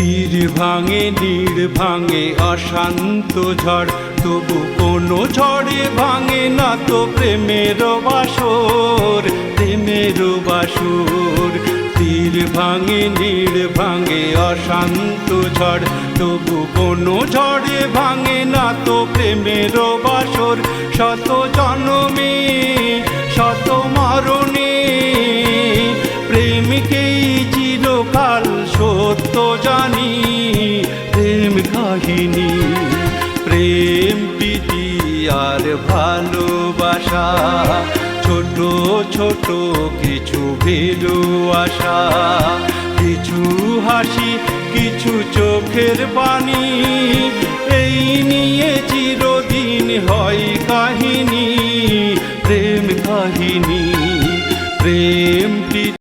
তীর ভাঙে নীড় ভাঙে অশান্ত ঝড়, তবু কোনো ঝড়ে ভাঙে না তো প্রেমের বাসর, প্রেমের বাসর। তীর ভাঙে নীড় ভাঙে অশান্ত ঝড়, তবু কোনো ঝড়ে ভাঙে না তো প্রেমের বাসর। শত জন্মে শত মরণে প্রেমকেই চিরকাল সত্য জানি। প্রেম কাহিনী, প্রেম প্রীতি আর ভালোবাসা, ছোট ছোট কিছু ভালোবাসা, কিছু হাসি কিছু চোখের পানি, এই নিয়ে চিরদিন হয় কাহিনী। প্রেম কাহিনী, প্রেম